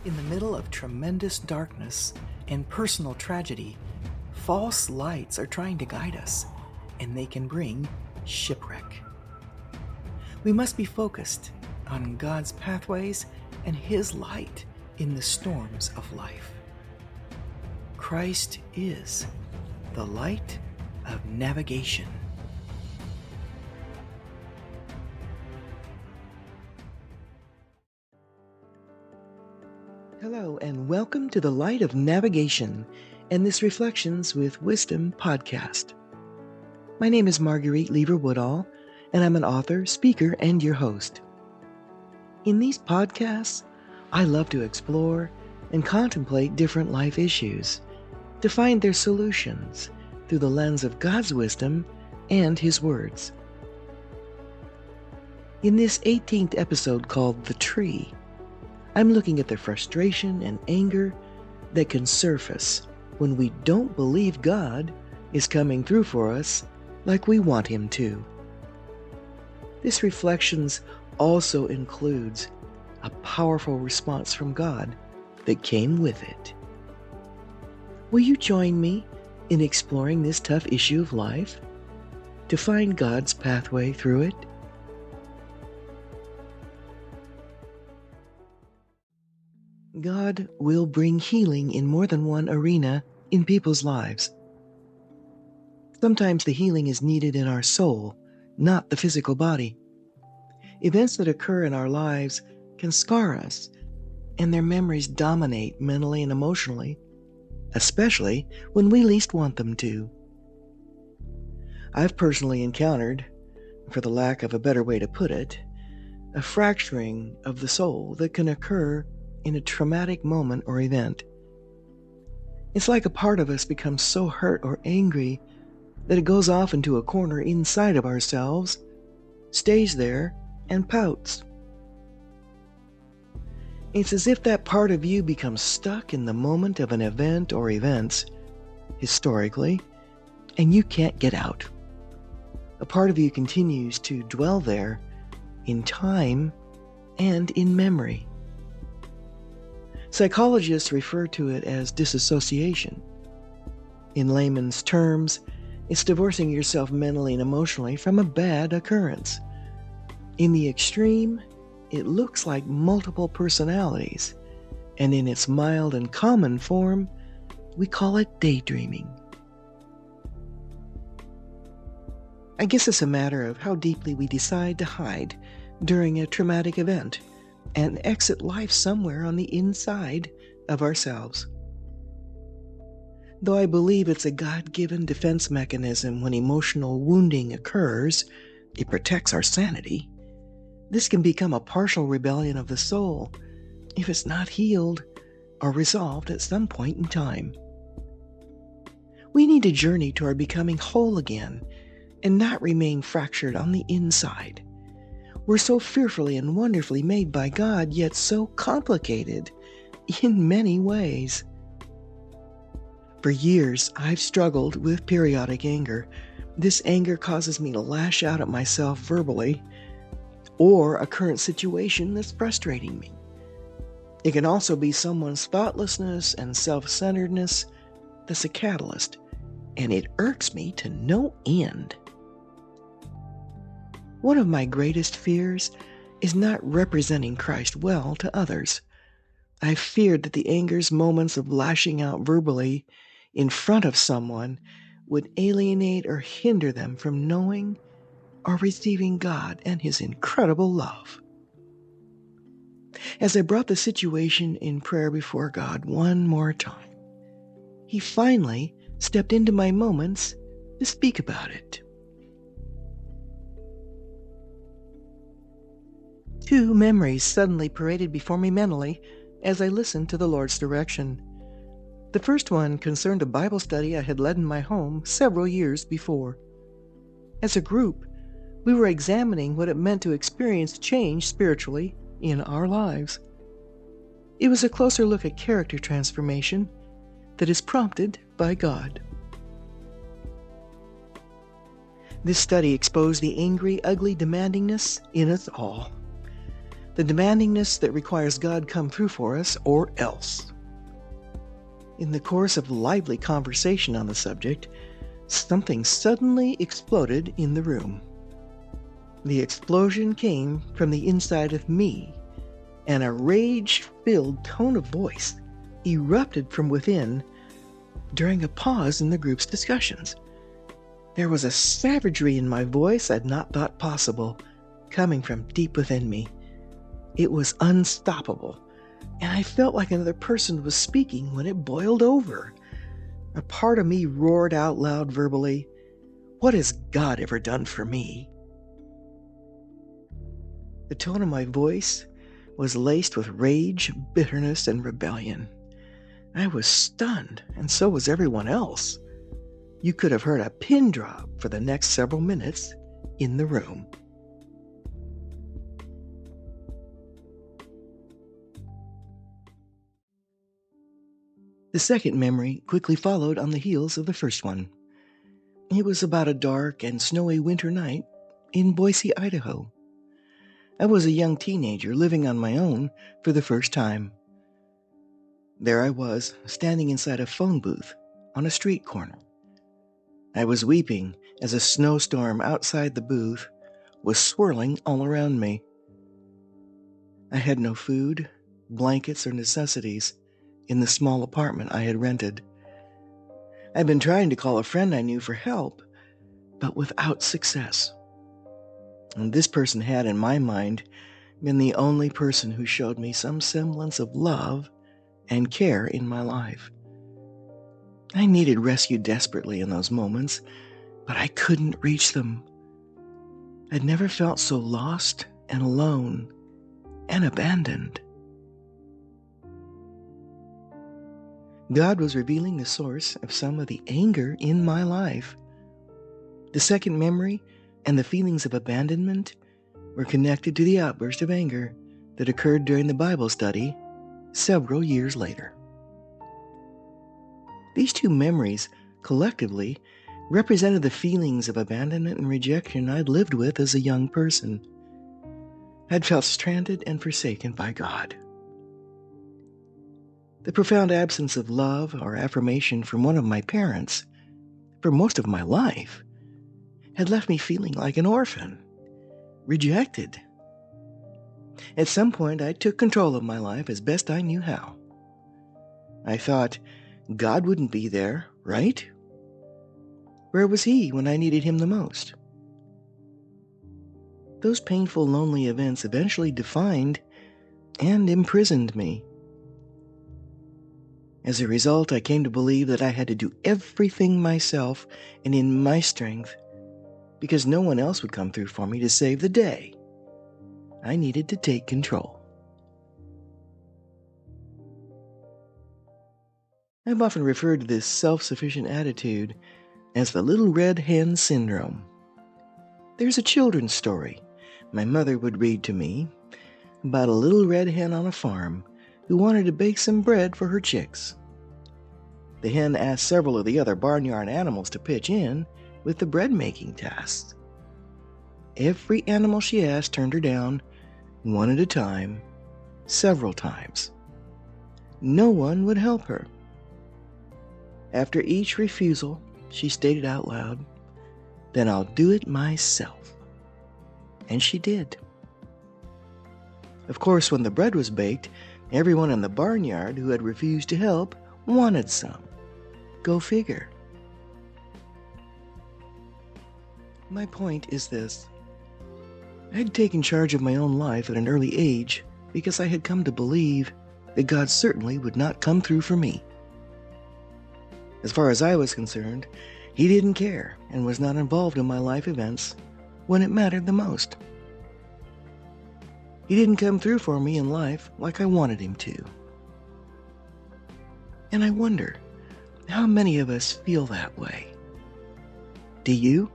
In the middle of tremendous darkness and personal tragedy, false lights are trying to guide us, and they can bring shipwreck. We must be focused on God's pathways and His light in the storms of life. Christ is the light of navigation. Hello, and welcome to the Light of Navigation and this Reflections with Wisdom podcast. My name is Marguerite Lever-Woodall, and I'm an author, speaker, and your host. In these podcasts, I love to explore and contemplate different life issues, to find their solutions through the lens of God's wisdom and His words. In this 18th episode called The Tree, I'm looking at the frustration and anger that can surface when we don't believe God is coming through for us like we want Him to. This Reflections also includes a powerful response from God that came with it. Will you join me in exploring this tough issue of life to find God's pathway through it? God will bring healing in more than one arena in people's lives. Sometimes the healing is needed in our soul, not the physical body. Events that occur in our lives can scar us, and their memories dominate mentally and emotionally, especially when we least want them to. I've personally encountered, for the lack of a better way to put it, a fracturing of the soul that can occur in a traumatic moment or event. It's like a part of us becomes so hurt or angry that it goes off into a corner inside of ourselves, stays there, and pouts. It's as if that part of you becomes stuck in the moment of an event or events, historically, and you can't get out. A part of you continues to dwell there in time and in memory. Psychologists refer to it as disassociation. In layman's terms, it's divorcing yourself mentally and emotionally from a bad occurrence. In the extreme, it looks like multiple personalities, and in its mild and common form, we call it daydreaming. I guess it's a matter of how deeply we decide to hide during a traumatic event and exit life somewhere on the inside of ourselves. Though I believe it's a God-given defense mechanism when emotional wounding occurs, it protects our sanity. This can become a partial rebellion of the soul if it's not healed or resolved at some point in time. We need to journey toward becoming whole again and not remain fractured on the inside. We're so fearfully and wonderfully made by God, yet so complicated in many ways. For years, I've struggled with periodic anger. This anger causes me to lash out at myself verbally or a current situation that's frustrating me. It can also be someone's thoughtlessness and self-centeredness that's a catalyst, and it irks me to no end. One of my greatest fears is not representing Christ well to others. I feared that the anger's moments of lashing out verbally in front of someone would alienate or hinder them from knowing or receiving God and His incredible love. As I brought the situation in prayer before God one more time, He finally stepped into my moments to speak about it. Two memories suddenly paraded before me mentally as I listened to the Lord's direction. The first one concerned a Bible study I had led in my home several years before. As a group, we were examining what it meant to experience change spiritually in our lives. It was a closer look at character transformation that is prompted by God. This study exposed the angry, ugly demandingness in us all. the demandingness that requires God come through for us or else. In the course of lively conversation on the subject, something suddenly exploded in the room. The explosion came from the inside of me, and a rage-filled tone of voice erupted from within during a pause in the group's discussions. There was a savagery in my voice I'd not thought possible, coming from deep within me. It was unstoppable, and I felt like another person was speaking when it boiled over. A part of me roared out loud verbally, "What has God ever done for me?" The tone of my voice was laced with rage, bitterness, and rebellion. I was stunned, and so was everyone else. You could have heard a pin drop for the next several minutes in the room. The second memory quickly followed on the heels of the first one. It was about a dark and snowy winter night in Boise, Idaho. I was a young teenager living on my own for the first time. There I was, standing inside a phone booth on a street corner. I was weeping as a snowstorm outside the booth was swirling all around me. I had no food, blankets, or necessities in the small apartment I had rented. I'd been trying to call a friend I knew for help, but without success. And this person had, in my mind, been the only person who showed me some semblance of love and care in my life. I needed rescue desperately in those moments, but I couldn't reach them. I'd never felt so lost and alone and abandoned. God was revealing the source of some of the anger in my life. The second memory and the feelings of abandonment were connected to the outburst of anger that occurred during the Bible study several years later. These two memories, collectively, represented the feelings of abandonment and rejection I'd lived with as a young person. I'd felt stranded and forsaken by God. The profound absence of love or affirmation from one of my parents, for most of my life, had left me feeling like an orphan, rejected. At some point, I took control of my life as best I knew how. I thought, God wouldn't be there, right? Where was He when I needed Him the most? Those painful, lonely events eventually defined and imprisoned me. As a result, I came to believe that I had to do everything myself and in my strength, because no one else would come through for me to save the day. I needed to take control. I've often referred to this self-sufficient attitude as the little red hen syndrome. There's a children's story my mother would read to me about a little red hen on a farm who wanted to bake some bread for her chicks. The hen asked several of the other barnyard animals to pitch in with the bread-making tasks. Every animal she asked turned her down, one at a time, several times. No one would help her. After each refusal, she stated out loud, "Then I'll do it myself." And she did. Of course, when the bread was baked, everyone in the barnyard who had refused to help wanted some. Go figure. My point is this. I had taken charge of my own life at an early age because I had come to believe that God certainly would not come through for me. As far as I was concerned, He didn't care and was not involved in my life events when it mattered the most. He didn't come through for me in life like I wanted Him to. And I wonder, how many of us feel that way? Do you?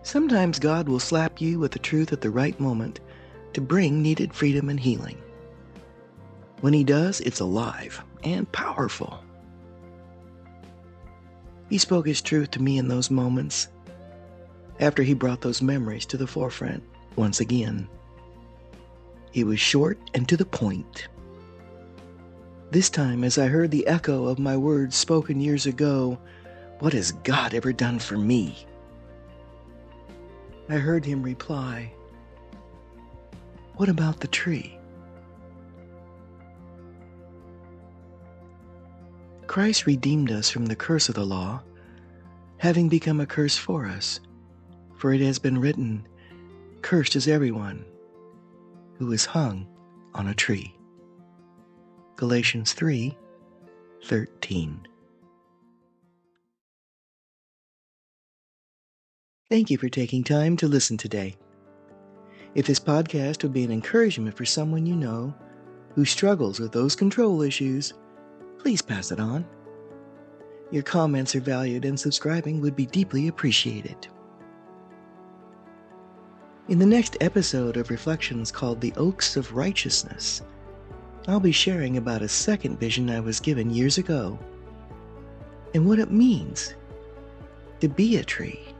Sometimes God will slap you with the truth at the right moment to bring needed freedom and healing. When He does, it's alive and powerful. He spoke His truth to me in those moments, after He brought those memories to the forefront once again. It was short and to the point. This time, as I heard the echo of my words spoken years ago, "What has God ever done for me?" I heard him reply, "What about the tree?" Christ redeemed us from the curse of the law, having become a curse for us. For it has been written, "Cursed is everyone who is hung on a tree." Galatians 3:13. Thank you for taking time to listen today. If this podcast would be an encouragement for someone you know who struggles with those control issues, please pass it on. Your comments are valued and subscribing would be deeply appreciated. In the next episode of Reflections called The Oaks of Righteousness, I'll be sharing about a second vision I was given years ago and what it means to be a tree.